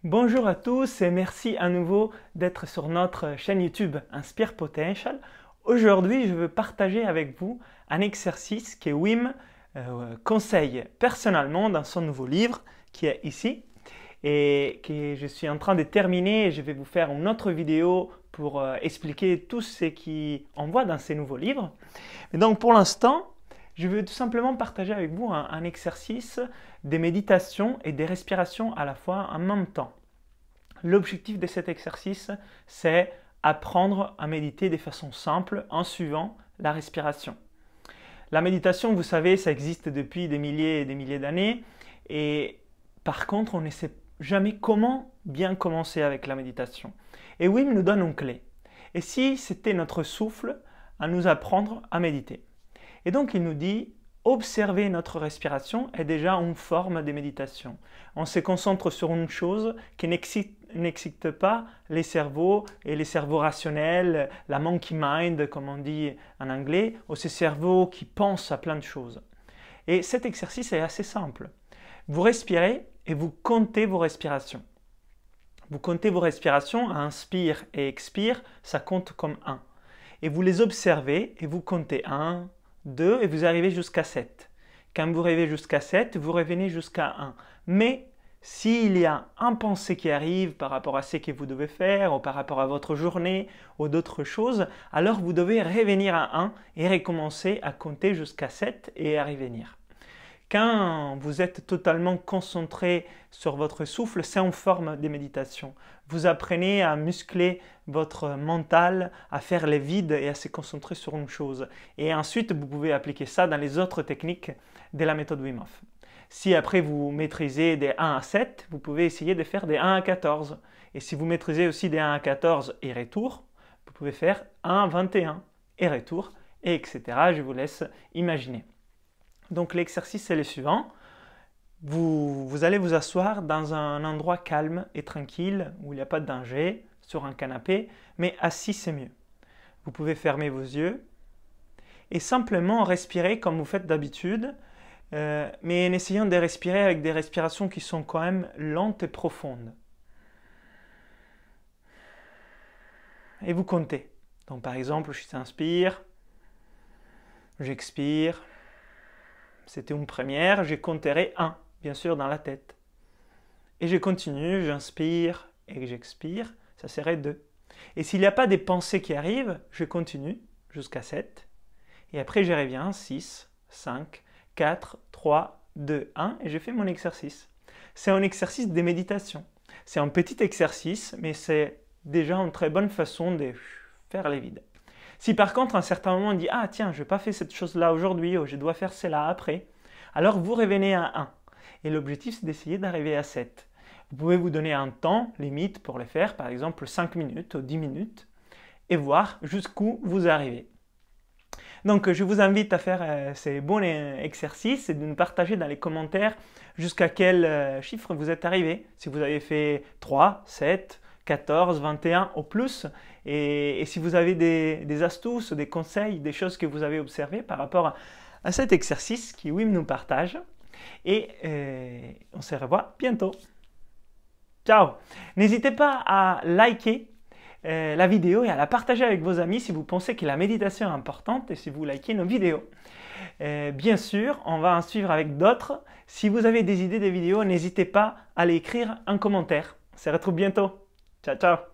Bonjour à tous et merci à nouveau d'être sur notre chaîne YouTube Inspire Potential. Aujourd'hui, je veux partager avec vous un exercice que Wim conseille personnellement dans son nouveau livre qui est ici et que je suis en train de terminer. Je vais vous faire une autre vidéo pour expliquer tout ce qu'on voit dans ces nouveaux livres. Et donc pour l'instant, je veux tout simplement partager avec vous un exercice des méditations et des respirations à la fois en même temps. L'objectif de cet exercice, c'est apprendre à méditer de façon simple en suivant la respiration. La méditation, vous savez, ça existe depuis des milliers et des milliers d'années et par contre, on ne sait jamais comment bien commencer avec la méditation. Et Wim nous donne une clé. Et si c'était notre souffle à nous apprendre à méditer? Et donc il nous dit, observer notre respiration est déjà une forme de méditation. On se concentre sur une chose qui n'excite pas les cerveaux et les cerveaux rationnels, la monkey mind comme on dit en anglais, ou ces cerveaux qui pensent à plein de choses. Et cet exercice est assez simple. Vous respirez et vous comptez vos respirations. Vous comptez vos respirations, inspire et expire, ça compte comme 1. Et vous les observez et vous comptez 1, 2 et vous arrivez jusqu'à 7. Quand vous arrivez jusqu'à 7, vous revenez jusqu'à 1. Mais s'il y a un pensée qui arrive par rapport à ce que vous devez faire ou par rapport à votre journée ou d'autres choses, alors vous devez revenir à 1 et recommencer à compter jusqu'à 7 et à revenir. Quand vous êtes totalement concentré sur votre souffle, c'est une forme de méditation. Vous apprenez à muscler votre mental, à faire les vides et à se concentrer sur une chose. Et ensuite, vous pouvez appliquer ça dans les autres techniques de la méthode Wim Hof. Si après vous maîtrisez des 1 à 7, vous pouvez essayer de faire des 1 à 14. Et si vous maîtrisez aussi des 1 à 14 et retour, vous pouvez faire 1 à 21 et retour, et etc. Je vous laisse imaginer. Donc l'exercice est le suivant. Vous allez vous asseoir dans un endroit calme et tranquille où il n'y a pas de danger, sur un canapé, mais assis c'est mieux. Vous pouvez fermer vos yeux et simplement respirer comme vous faites d'habitude, mais en essayant de respirer avec des respirations qui sont quand même lentes et profondes. Et vous comptez. Donc par exemple, j'inspire, j'expire. C'était une première, je compterai 1, bien sûr, dans la tête. Et je continue, j'inspire et j'expire, ça serait 2. Et s'il n'y a pas des pensées qui arrivent, je continue jusqu'à 7. Et après, je reviens, 6, 5, 4, 3, 2, 1, et je fais mon exercice. C'est un exercice de méditation. C'est un petit exercice, mais c'est déjà une très bonne façon de faire les vides. Si par contre, à un certain moment, on dit « Ah tiens, je n'ai pas fait cette chose-là aujourd'hui, ou je dois faire cela après », alors vous revenez à 1. Et l'objectif, c'est d'essayer d'arriver à 7. Vous pouvez vous donner un temps limite pour le faire, par exemple 5 minutes ou 10 minutes, et voir jusqu'où vous arrivez. Donc, je vous invite à faire ces bons exercices et de nous partager dans les commentaires jusqu'à quel chiffre vous êtes arrivé. Si vous avez fait 3, 7, 14, 21 ou plus. Et si vous avez des astuces, des conseils, des choses que vous avez observées par rapport à cet exercice qui Wim nous partage. Et on se revoit bientôt. Ciao! N'hésitez pas à liker la vidéo et à la partager avec vos amis si vous pensez que la méditation est importante et si vous likez nos vidéos. Bien sûr, on va en suivre avec d'autres. Si vous avez des idées de vidéos, n'hésitez pas à les écrire en commentaire. On se retrouve bientôt. Ciao, ciao!